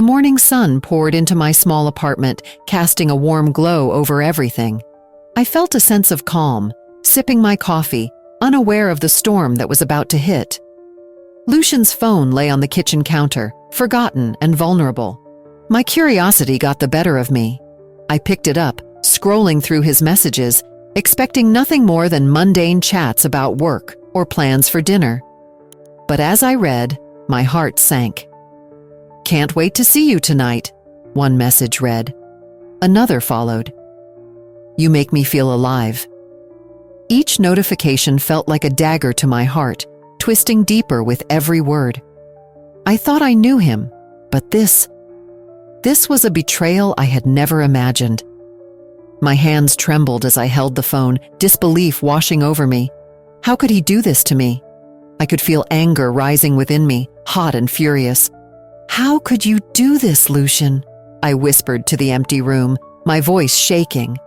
The morning sun poured into my small apartment, casting a warm glow over everything. I felt a sense of calm, sipping my coffee, unaware of the storm that was about to hit. Lucian's phone lay on the kitchen counter, forgotten and vulnerable. My curiosity got the better of me. I picked it up, scrolling through his messages, expecting nothing more than mundane chats about work or plans for dinner. But as I read, my heart sank. "Can't wait to see you tonight," one message read. Another followed. "You make me feel alive." Each notification felt like a dagger to my heart, twisting deeper with every word. I thought I knew him, but this was a betrayal I had never imagined. My hands trembled as I held the phone, disbelief washing over me. How could he do this to me? I could feel anger rising within me, hot and furious. "How could you do this, Lucian?" I whispered to the empty room, my voice shaking.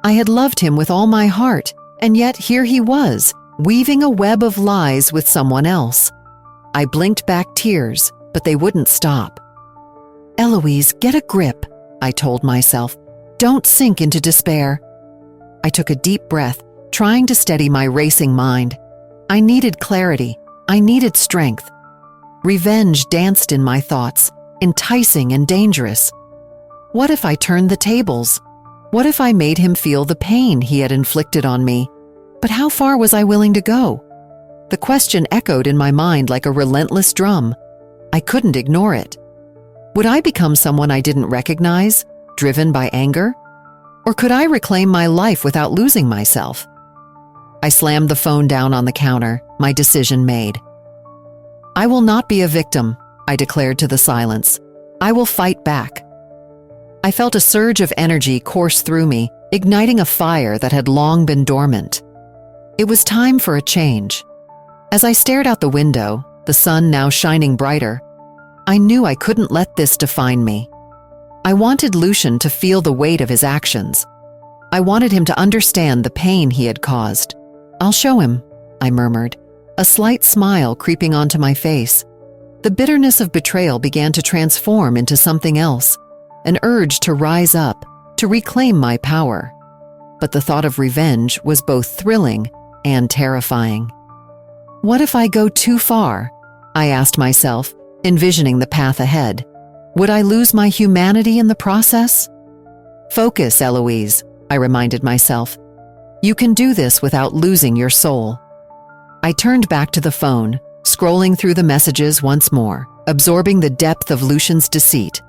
I had loved him with all my heart, and yet here he was, weaving a web of lies with someone else. I blinked back tears, but they wouldn't stop. "Eloise, get a grip," I told myself. "Don't sink into despair." I took a deep breath, trying to steady my racing mind. I needed clarity. I needed strength. Revenge danced in my thoughts, enticing and dangerous. What if I turned the tables? What if I made him feel the pain he had inflicted on me? But how far was I willing to go? The question echoed in my mind like a relentless drum. I couldn't ignore it. Would I become someone I didn't recognize, driven by anger? Or could I reclaim my life without losing myself? I slammed the phone down on the counter, my decision made. "I will not be a victim," I declared to the silence. "I will fight back." I felt a surge of energy course through me, igniting a fire that had long been dormant. It was time for a change. As I stared out the window, the sun now shining brighter, I knew I couldn't let this define me. I wanted Lucian to feel the weight of his actions. I wanted him to understand the pain he had caused. "I'll show him," I murmured, a slight smile creeping onto my face. The bitterness of betrayal began to transform into something else, an urge to rise up, to reclaim my power. But the thought of revenge was both thrilling and terrifying. What if I go too far? I asked myself, envisioning the path ahead. Would I lose my humanity in the process? "Focus, Eloise," I reminded myself. "You can do this without losing your soul." I turned back to the phone, scrolling through the messages once more, absorbing the depth of Lucian's deceit.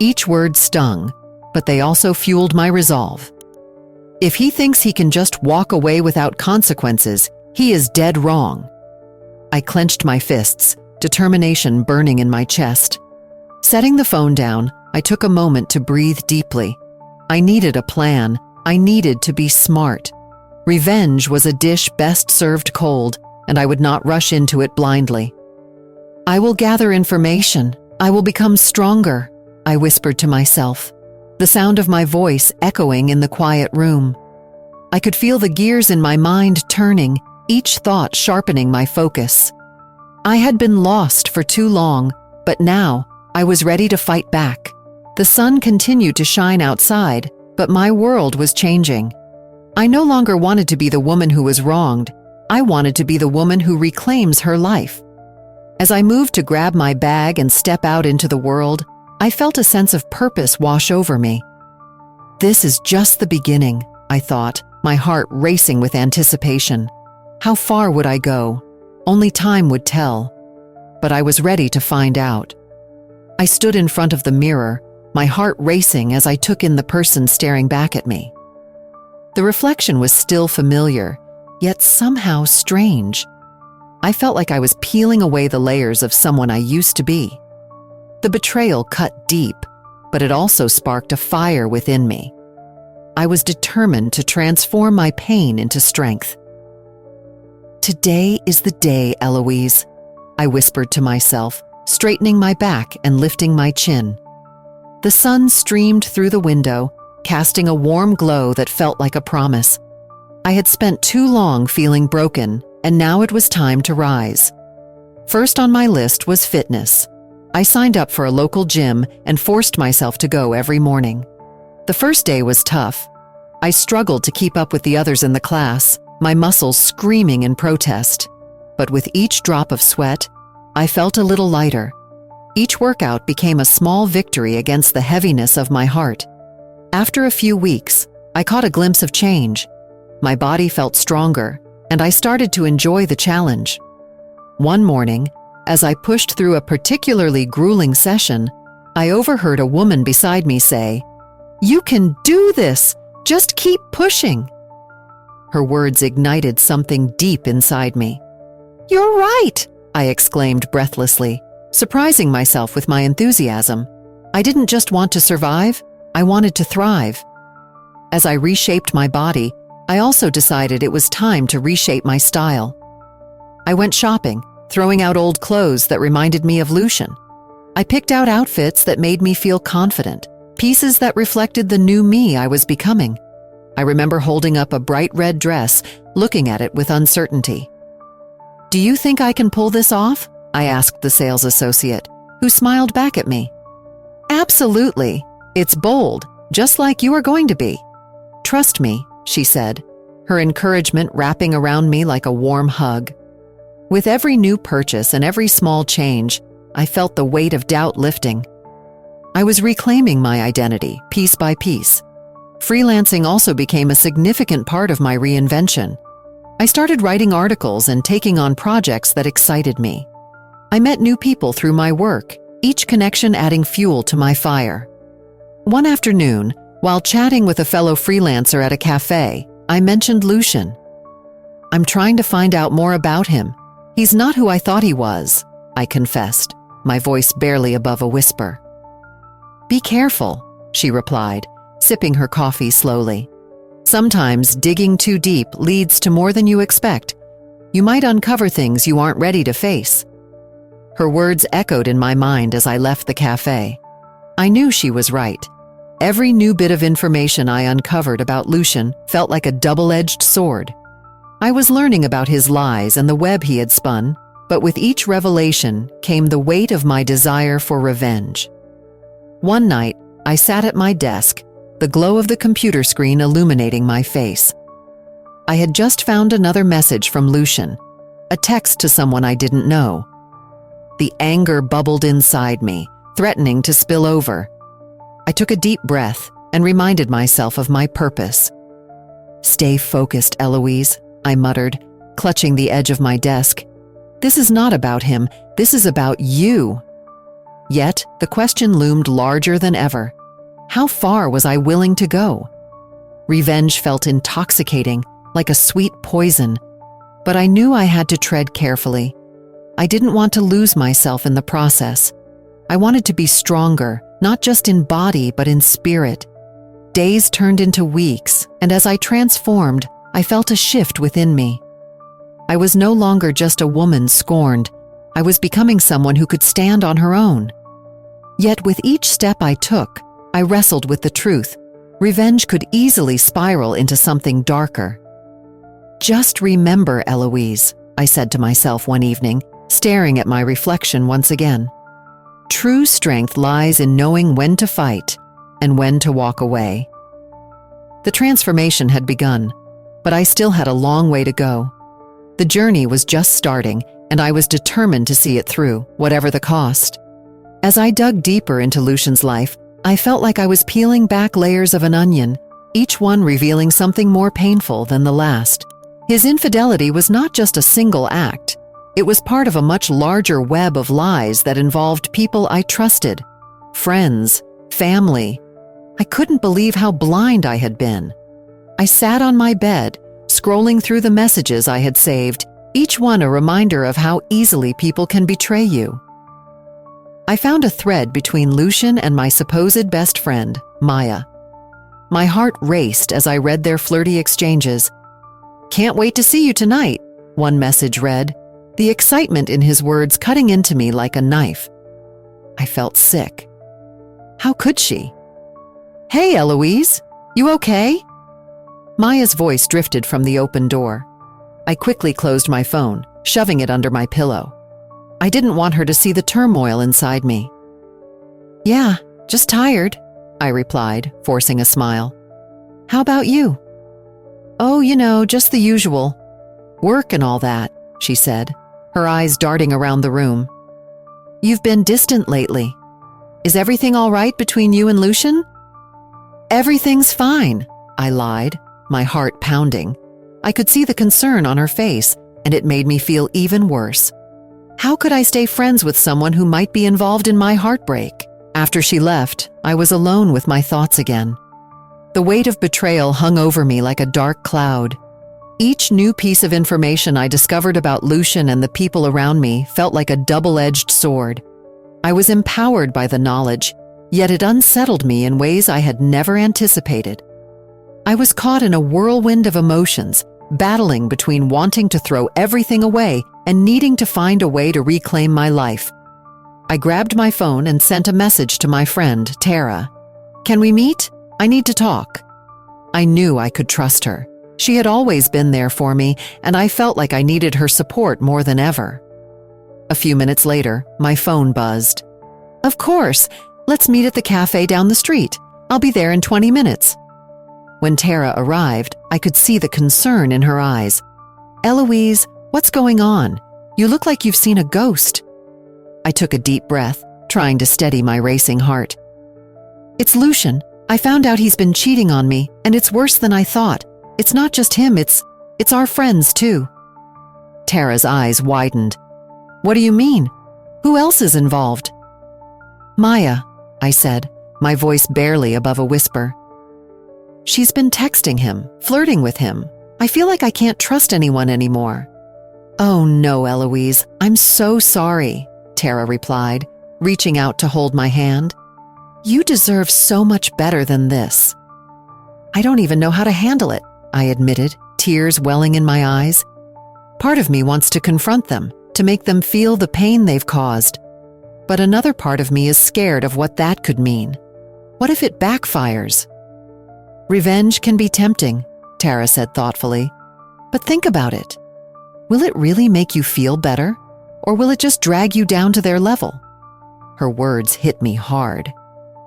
Each word stung, but they also fueled my resolve. If he thinks he can just walk away without consequences, he is dead wrong. I clenched my fists, determination burning in my chest. Setting the phone down, I took a moment to breathe deeply. I needed a plan. I needed to be smart. Revenge was a dish best served cold, and I would not rush into it blindly. "I will gather information. I will become stronger," I whispered to myself, the sound of my voice echoing in the quiet room. I could feel the gears in my mind turning, each thought sharpening my focus. I had been lost for too long, but now I was ready to fight back. The sun continued to shine outside, but my world was changing. I no longer wanted to be the woman who was wronged. I wanted to be the woman who reclaims her life. As I moved to grab my bag and step out into the world, I felt a sense of purpose wash over me. This is just the beginning, I thought, my heart racing with anticipation. How far would I go? Only time would tell. But I was ready to find out. I stood in front of the mirror, my heart racing as I took in the person staring back at me. The reflection was still familiar, yet somehow strange. I felt like I was peeling away the layers of someone I used to be. The betrayal cut deep, but it also sparked a fire within me. I was determined to transform my pain into strength. "Today is the day, Eloise," I whispered to myself, straightening my back and lifting my chin. The sun streamed through the window, casting a warm glow that felt like a promise. I had spent too long feeling broken, and now it was time to rise. First on my list was fitness. I signed up for a local gym and forced myself to go every morning. The first day was tough. I struggled to keep up with the others in the class, my muscles screaming in protest. But with each drop of sweat, I felt a little lighter. Each workout became a small victory against the heaviness of my heart. After a few weeks, I caught a glimpse of change. My body felt stronger, and I started to enjoy the challenge. One morning, as I pushed through a particularly grueling session, I overheard a woman beside me say, "You can do this! Just keep pushing!" Her words ignited something deep inside me. "You're right!" I exclaimed breathlessly, surprising myself with my enthusiasm. I didn't just want to survive, I wanted to thrive. As I reshaped my body, I also decided it was time to reshape my style. I went shopping, throwing out old clothes that reminded me of Lucian. I picked out outfits that made me feel confident, pieces that reflected the new me I was becoming. I remember holding up a bright red dress, looking at it with uncertainty. "Do you think I can pull this off?" I asked the sales associate, who smiled back at me. "Absolutely. It's bold, just like you are going to be. Trust me," she said, her encouragement wrapping around me like a warm hug. With every new purchase and every small change, I felt the weight of doubt lifting. I was reclaiming my identity, piece by piece. Freelancing also became a significant part of my reinvention. I started writing articles and taking on projects that excited me. I met new people through my work, each connection adding fuel to my fire. One afternoon, while chatting with a fellow freelancer at a cafe, I mentioned Lucian. "I'm trying to find out more about him. He's not who I thought he was," I confessed, my voice barely above a whisper. "Be careful," she replied, sipping her coffee slowly. "Sometimes digging too deep leads to more than you expect. You might uncover things you aren't ready to face." Her words echoed in my mind as I left the cafe. I knew she was right. Every new bit of information I uncovered about Lucian felt like a double-edged sword. I was learning about his lies and the web he had spun, but with each revelation came the weight of my desire for revenge. One night, I sat at my desk, the glow of the computer screen illuminating my face. I had just found another message from Lucian, a text to someone I didn't know. The anger bubbled inside me, threatening to spill over. I took a deep breath and reminded myself of my purpose. "Stay focused, Eloise," I muttered, clutching the edge of my desk. "This is not about him, this is about you." Yet, the question loomed larger than ever. How far was I willing to go? Revenge felt intoxicating, like a sweet poison, but I knew I had to tread carefully. I didn't want to lose myself in the process. I wanted to be stronger, not just in body, but in spirit. Days turned into weeks, and as I transformed, I felt a shift within me. I was no longer just a woman scorned. I was becoming someone who could stand on her own. Yet with each step I took, I wrestled with the truth. Revenge could easily spiral into something darker. "Just remember, Eloise," I said to myself one evening, staring at my reflection once again. "True strength lies in knowing when to fight and when to walk away." The transformation had begun, but I still had a long way to go. The journey was just starting, and I was determined to see it through, whatever the cost. As I dug deeper into Lucian's life, I felt like I was peeling back layers of an onion, each one revealing something more painful than the last. His infidelity was not just a single act. It was part of a much larger web of lies that involved people I trusted, friends, family. I couldn't believe how blind I had been. I sat on my bed, scrolling through the messages I had saved, each one a reminder of how easily people can betray you. I found a thread between Lucian and my supposed best friend, Maya. My heart raced as I read their flirty exchanges. "Can't wait to see you tonight," one message read, the excitement in his words cutting into me like a knife. I felt sick. How could she? "Hey, Eloise, you okay?" Maya's voice drifted from the open door. I quickly closed my phone, shoving it under my pillow. I didn't want her to see the turmoil inside me. "Yeah, just tired," I replied, forcing a smile. "How about you?" "Oh, just the usual. Work and all that," she said, her eyes darting around the room. "You've been distant lately. Is everything all right between you and Lucian?" "Everything's fine," I lied, my heart pounding. I could see the concern on her face, and it made me feel even worse. How could I stay friends with someone who might be involved in my heartbreak? After she left, I was alone with my thoughts again. The weight of betrayal hung over me like a dark cloud. Each new piece of information I discovered about Lucian and the people around me felt like a double-edged sword. I was empowered by the knowledge, yet it unsettled me in ways I had never anticipated. I was caught in a whirlwind of emotions, battling between wanting to throw everything away and needing to find a way to reclaim my life. I grabbed my phone and sent a message to my friend, Tara. "Can we meet? I need to talk." I knew I could trust her. She had always been there for me, and I felt like I needed her support more than ever. A few minutes later, my phone buzzed. "Of course! Let's meet at the cafe down the street. I'll be there in 20 minutes. When Tara arrived, I could see the concern in her eyes. "Eloise, what's going on? You look like you've seen a ghost." I took a deep breath, trying to steady my racing heart. "It's Lucian. I found out he's been cheating on me, and it's worse than I thought. It's not just him, it's our friends too." Tara's eyes widened. "What do you mean? Who else is involved?" "Maya," I said, my voice barely above a whisper. "She's been texting him, flirting with him. I feel like I can't trust anyone anymore." "Oh no, Eloise, I'm so sorry," Tara replied, reaching out to hold my hand. "You deserve so much better than this." "I don't even know how to handle it," I admitted, tears welling in my eyes. Part of me wants to confront them, to make them feel the pain they've caused. But another part of me is scared of what that could mean. What if it backfires? "Revenge can be tempting," Tara said thoughtfully. "But think about it. Will it really make you feel better? Or will it just drag you down to their level?" Her words hit me hard.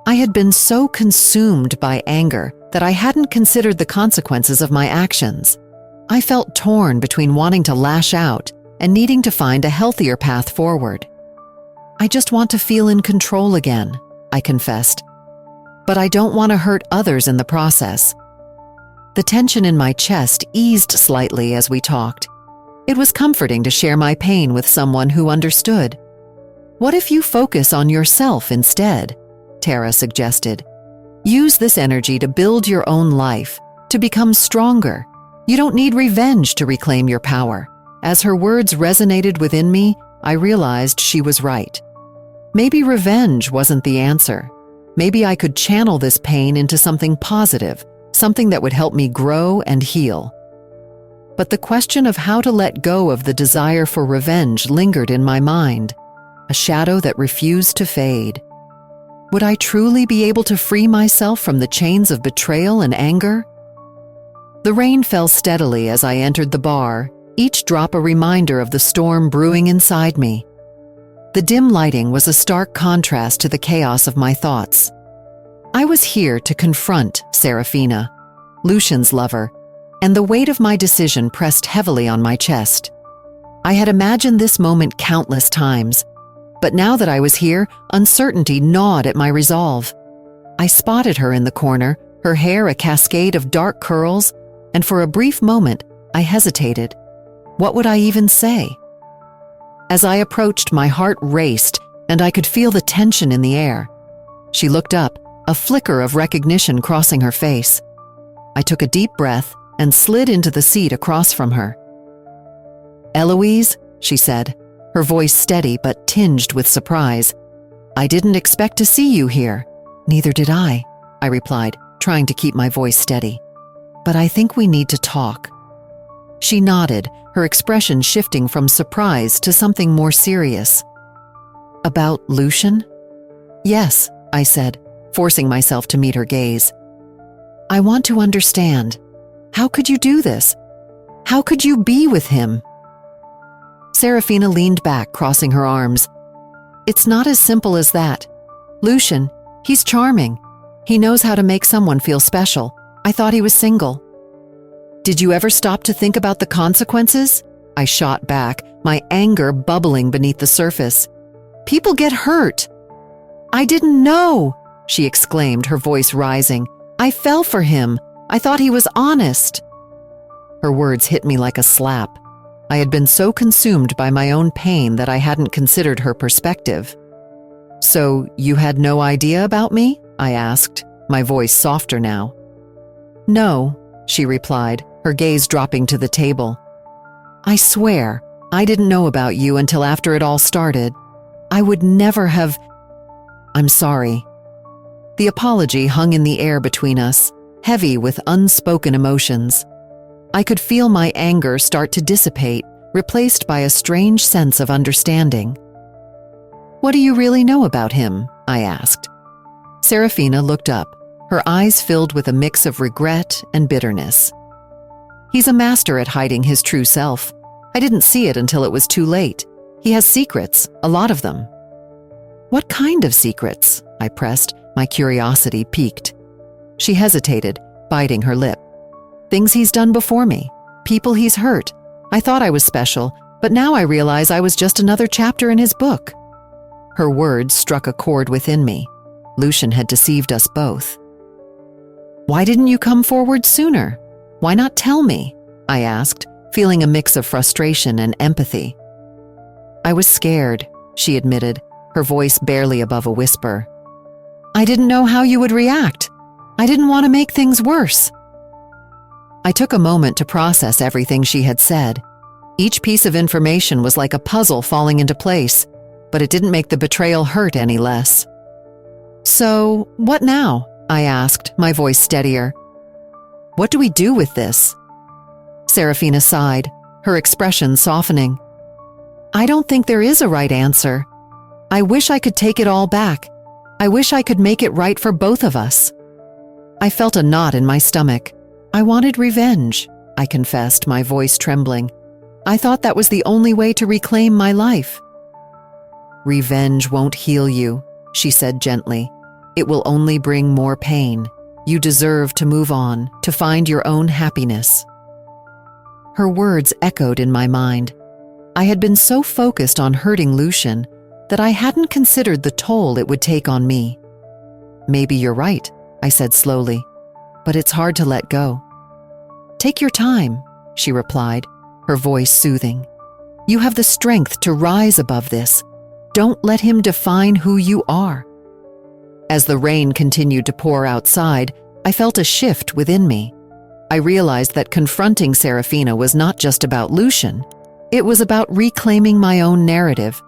I had been so consumed by anger that I hadn't considered the consequences of my actions. I felt torn between wanting to lash out and needing to find a healthier path forward. "I just want to feel in control again," I confessed. "But I don't want to hurt others in the process." The tension in my chest eased slightly as we talked. It was comforting to share my pain with someone who understood. "What if you focus on yourself instead?" Tara suggested. "Use this energy to build your own life, to become stronger. You don't need revenge to reclaim your power." As her words resonated within me, I realized she was right. Maybe revenge wasn't the answer. Maybe I could channel this pain into something positive, something that would help me grow and heal. But the question of how to let go of the desire for revenge lingered in my mind, a shadow that refused to fade. Would I truly be able to free myself from the chains of betrayal and anger? The rain fell steadily as I entered the bar, each drop a reminder of the storm brewing inside me. The dim lighting was a stark contrast to the chaos of my thoughts. I was here to confront Serafina, Lucian's lover, and the weight of my decision pressed heavily on my chest. I had imagined this moment countless times, but now that I was here, uncertainty gnawed at my resolve. I spotted her in the corner, her hair a cascade of dark curls, and for a brief moment, I hesitated. What would I even say? As I approached, my heart raced, and I could feel the tension in the air. She looked up, a flicker of recognition crossing her face. I took a deep breath and slid into the seat across from her. "Eloise," she said, her voice steady but tinged with surprise. "I didn't expect to see you here." "Neither did I replied, trying to keep my voice steady. "But I think we need to talk." She nodded, her expression shifting from surprise to something more serious. "About Lucian?" "Yes," I said, forcing myself to meet her gaze. "I want to understand. How could you do this? How could you be with him?" Serafina leaned back, crossing her arms. It's not as simple as that. Lucian, he's charming. He knows how to make someone feel special. I thought he was single. Did you ever stop to think about the consequences? I shot back, my anger bubbling beneath the surface. People get hurt. I didn't know, she exclaimed, her voice rising. I fell for him. I thought he was honest. Her words hit me like a slap. I had been so consumed by my own pain that I hadn't considered her perspective. So, you had no idea about me? I asked, my voice softer now. No, she replied, her gaze dropping to the table. I swear, I didn't know about you until after it all started. I would never have... I'm sorry. The apology hung in the air between us, heavy with unspoken emotions. I could feel my anger start to dissipate, replaced by a strange sense of understanding. What do you really know about him? I asked. Serafina looked up, her eyes filled with a mix of regret and bitterness. He's a master at hiding his true self. I didn't see it until it was too late. He has secrets, a lot of them. What kind of secrets? I pressed, my curiosity piqued. She hesitated, biting her lip. Things he's done before me, people he's hurt. I thought I was special, but now I realize I was just another chapter in his book. Her words struck a chord within me. Lucian had deceived us both. Why didn't you come forward sooner? Why not tell me? I asked, feeling a mix of frustration and empathy. I was scared, she admitted, her voice barely above a whisper. I didn't know how you would react. I didn't want to make things worse. I took a moment to process everything she had said. Each piece of information was like a puzzle falling into place, but it didn't make the betrayal hurt any less. So, what now? I asked, my voice steadier. What do we do with this? Serafina sighed, her expression softening. I don't think there is a right answer. I wish I could take it all back. I wish I could make it right for both of us. I felt a knot in my stomach. I wanted revenge, I confessed, my voice trembling. I thought that was the only way to reclaim my life. Revenge won't heal you, she said gently. It will only bring more pain. You deserve to move on, to find your own happiness. Her words echoed in my mind. I had been so focused on hurting Lucian that I hadn't considered the toll it would take on me. Maybe you're right, I said slowly, but it's hard to let go. Take your time, she replied, her voice soothing. You have the strength to rise above this. Don't let him define who you are. As the rain continued to pour outside, I felt a shift within me. I realized that confronting Serafina was not just about Lucian. It was about reclaiming my own narrative.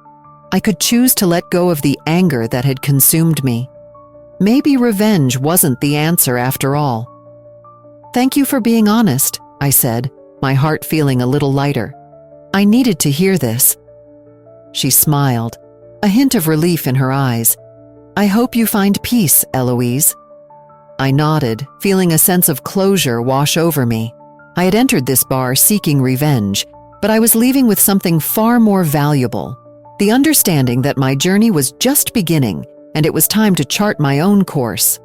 I could choose to let go of the anger that had consumed me. Maybe revenge wasn't the answer after all. Thank you for being honest, I said, my heart feeling a little lighter. I needed to hear this. She smiled, a hint of relief in her eyes. I hope you find peace, Eloise. I nodded, feeling a sense of closure wash over me. I had entered this bar seeking revenge, but I was leaving with something far more valuable. The understanding that my journey was just beginning, and it was time to chart my own course.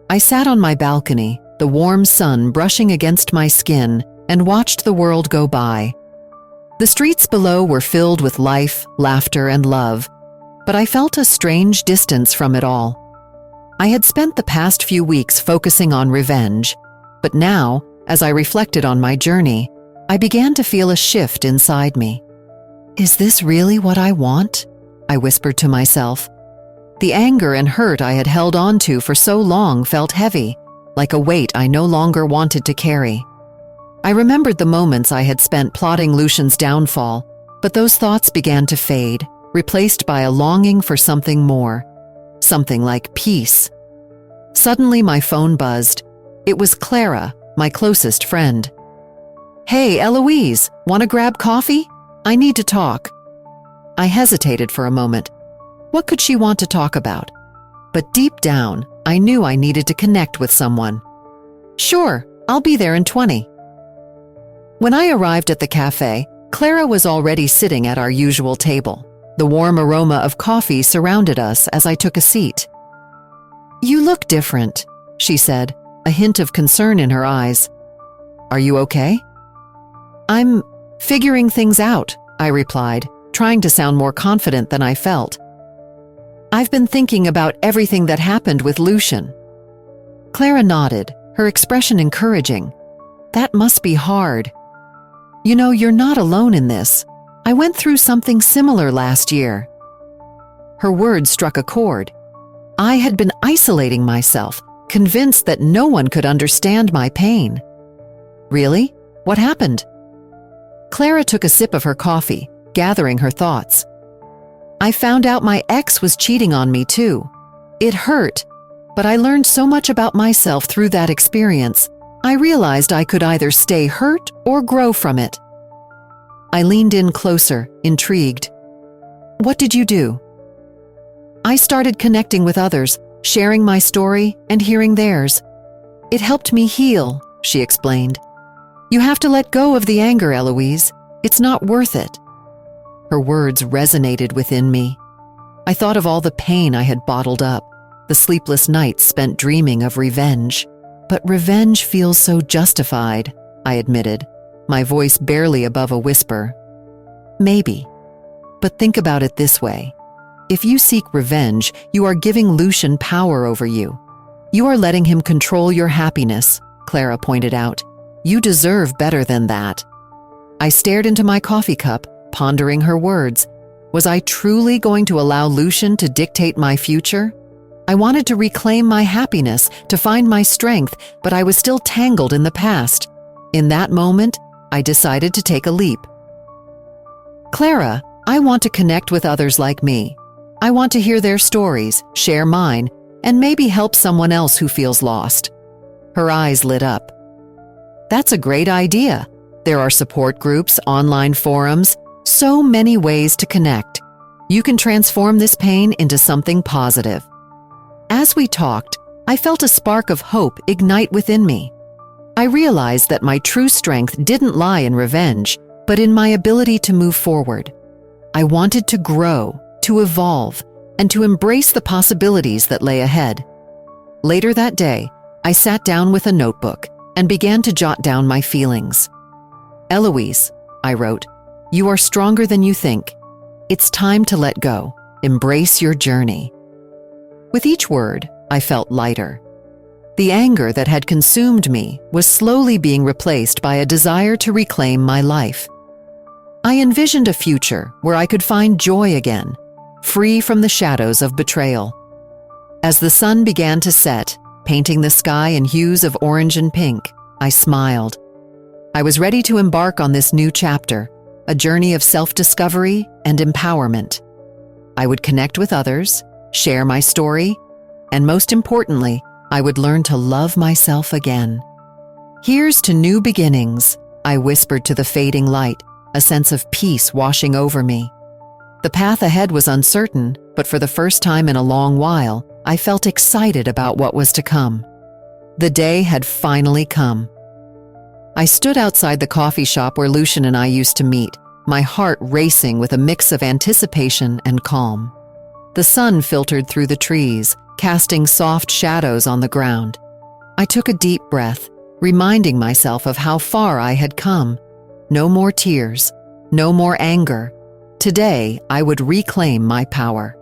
I sat on my balcony, the warm sun brushing against my skin, and watched the world go by. The streets below were filled with life, laughter, and love, but I felt a strange distance from it all. I had spent the past few weeks focusing on revenge, but now, as I reflected on my journey, I began to feel a shift inside me. Is this really what I want? I whispered to myself. The anger and hurt I had held on to for so long felt heavy, like a weight I no longer wanted to carry. I remembered the moments I had spent plotting Lucian's downfall, but those thoughts began to fade, replaced by a longing for something more, something like peace. Suddenly my phone buzzed. It was Clara, my closest friend. Hey, Eloise, want to grab coffee? I need to talk. I hesitated for a moment. What could she want to talk about? But deep down, I knew I needed to connect with someone. Sure, I'll be there in 20. When I arrived at the cafe, Clara was already sitting at our usual table. The warm aroma of coffee surrounded us as I took a seat. "You look different," she said, a hint of concern in her eyes. "Are you okay?" "I'm figuring things out," I replied, trying to sound more confident than I felt. "I've been thinking about everything that happened with Lucian." Clara nodded, her expression encouraging. "That must be hard. You know, you're not alone in this. I went through something similar last year." Her words struck a chord. I had been isolating myself, convinced that no one could understand my pain. "Really? What happened?" Clara took a sip of her coffee, gathering her thoughts. "I found out my ex was cheating on me too. It hurt, but I learned so much about myself through that experience. I realized I could either stay hurt or grow from it." I leaned in closer, intrigued. "What did you do?" "I started connecting with others, sharing my story and hearing theirs. It helped me heal," she explained. "You have to let go of the anger, Eloise. It's not worth it." Her words resonated within me. I thought of all the pain I had bottled up, the sleepless nights spent dreaming of revenge. "But revenge feels so justified," I admitted, my voice barely above a whisper. "Maybe. But think about it this way. If you seek revenge, you are giving Lucian power over you. You are letting him control your happiness," Clara pointed out. "You deserve better than that." I stared into my coffee cup, pondering her words. Was I truly going to allow Lucian to dictate my future? I wanted to reclaim my happiness, to find my strength, but I was still tangled in the past. In that moment, I decided to take a leap. "Clara, I want to connect with others like me. I want to hear their stories, share mine, and maybe help someone else who feels lost." Her eyes lit up. "That's a great idea. There are support groups, online forums, so many ways to connect. You can transform this pain into something positive." As we talked, I felt a spark of hope ignite within me. I realized that my true strength didn't lie in revenge, but in my ability to move forward. I wanted to grow, to evolve, and to embrace the possibilities that lay ahead. Later that day, I sat down with a notebook and began to jot down my feelings. "Eloise," I wrote, "you are stronger than you think. It's time to let go. Embrace your journey." With each word, I felt lighter. The anger that had consumed me was slowly being replaced by a desire to reclaim my life. I envisioned a future where I could find joy again, free from the shadows of betrayal. As the sun began to set, painting the sky in hues of orange and pink, I smiled. I was ready to embark on this new chapter, a journey of self-discovery and empowerment. I would connect with others, share my story, and most importantly, I would learn to love myself again. "Here's to new beginnings," I whispered to the fading light, a sense of peace washing over me. The path ahead was uncertain, but for the first time in a long while, I felt excited about what was to come. The day had finally come. I stood outside the coffee shop where Lucian and I used to meet, my heart racing with a mix of anticipation and calm. The sun filtered through the trees, casting soft shadows on the ground. I took a deep breath, reminding myself of how far I had come. No more tears, no more anger. Today, I would reclaim my power.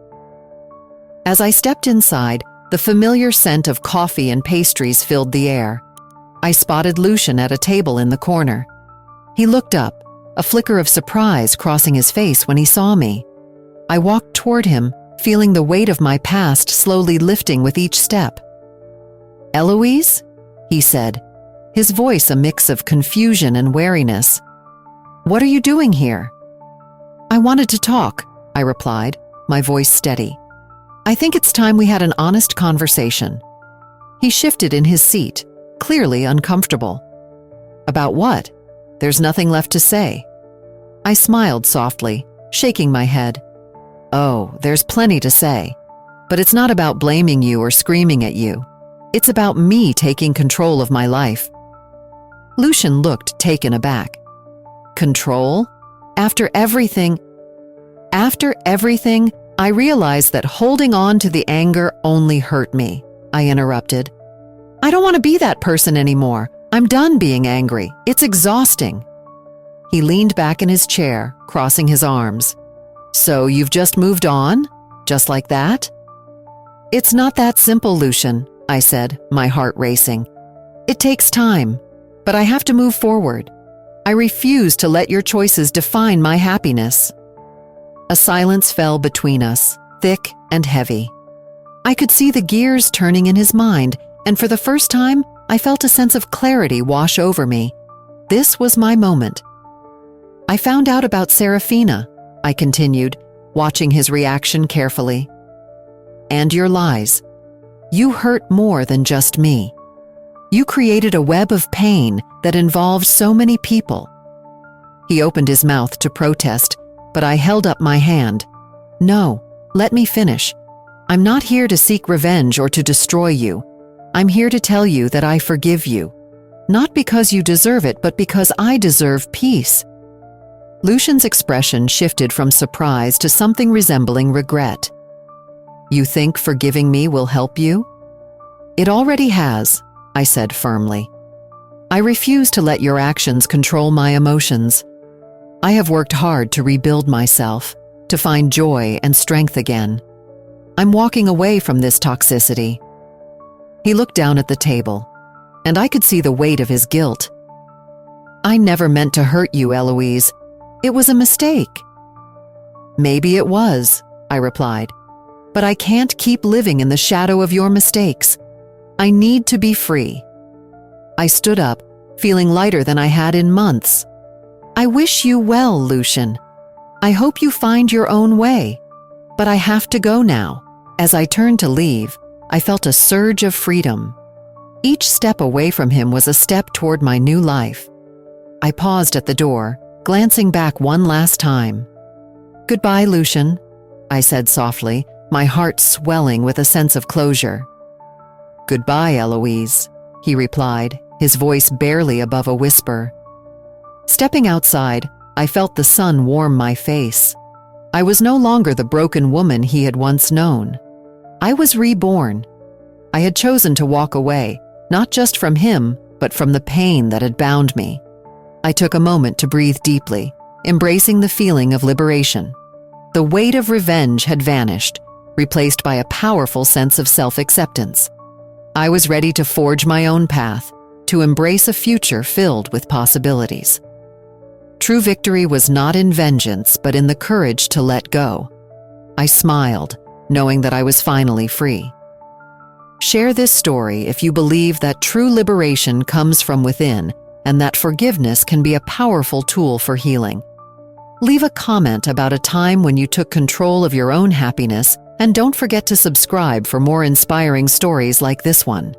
As I stepped inside, the familiar scent of coffee and pastries filled the air. I spotted Lucian at a table in the corner. He looked up, a flicker of surprise crossing his face when he saw me. I walked toward him, feeling the weight of my past slowly lifting with each step. "Eloise?" he said, his voice a mix of confusion and wariness. "What are you doing here?" "I wanted to talk," I replied, my voice steady. "I think it's time we had an honest conversation." He shifted in his seat, clearly uncomfortable. "About what? There's nothing left to say." I smiled softly, shaking my head. "Oh, there's plenty to say. But it's not about blaming you or screaming at you. It's about me taking control of my life." Lucian looked taken aback. "Control? After everything, I realized that holding on to the anger only hurt me. I interrupted. I don't want to be that person anymore. I'm done being angry. It's exhausting. He leaned back in his chair, crossing his arms. So you've just moved on? Just like that? It's not that simple, Lucian, I said, my heart racing. It takes time, but I have to move forward. I refuse to let your choices define my happiness. A silence fell between us, thick and heavy. I could see the gears turning in his mind, and for the first time, I felt a sense of clarity wash over me. This was my moment. I found out about Serafina, I continued, watching his reaction carefully. And your lies. You hurt more than just me. You created a web of pain that involved so many people. He opened his mouth to protest, but I held up my hand. No, let me finish. I'm not here to seek revenge or to destroy you. I'm here to tell you that I forgive you. Not because you deserve it, but because I deserve peace. Lucian's expression shifted from surprise to something resembling regret. You think forgiving me will help you? It already has, I said firmly. I refuse to let your actions control my emotions. I have worked hard to rebuild myself, to find joy and strength again. I'm walking away from this toxicity. He looked down at the table, and I could see the weight of his guilt. I never meant to hurt you, Eloise. It was a mistake. Maybe it was, I replied, but I can't keep living in the shadow of your mistakes. I need to be free. I stood up, feeling lighter than I had in months. I wish you well, Lucian. I hope you find your own way. But I have to go now. As I turned to leave, I felt a surge of freedom. Each step away from him was a step toward my new life. I paused at the door, glancing back one last time. Goodbye, Lucian, I said softly, my heart swelling with a sense of closure. Goodbye, Eloise, he replied, his voice barely above a whisper. Stepping outside, I felt the sun warm my face. I was no longer the broken woman he had once known. I was reborn. I had chosen to walk away, not just from him, but from the pain that had bound me. I took a moment to breathe deeply, embracing the feeling of liberation. The weight of revenge had vanished, replaced by a powerful sense of self-acceptance. I was ready to forge my own path, to embrace a future filled with possibilities. True victory was not in vengeance, but in the courage to let go. I smiled, knowing that I was finally free. Share this story if you believe that true liberation comes from within and that forgiveness can be a powerful tool for healing. Leave a comment about a time when you took control of your own happiness, and don't forget to subscribe for more inspiring stories like this one.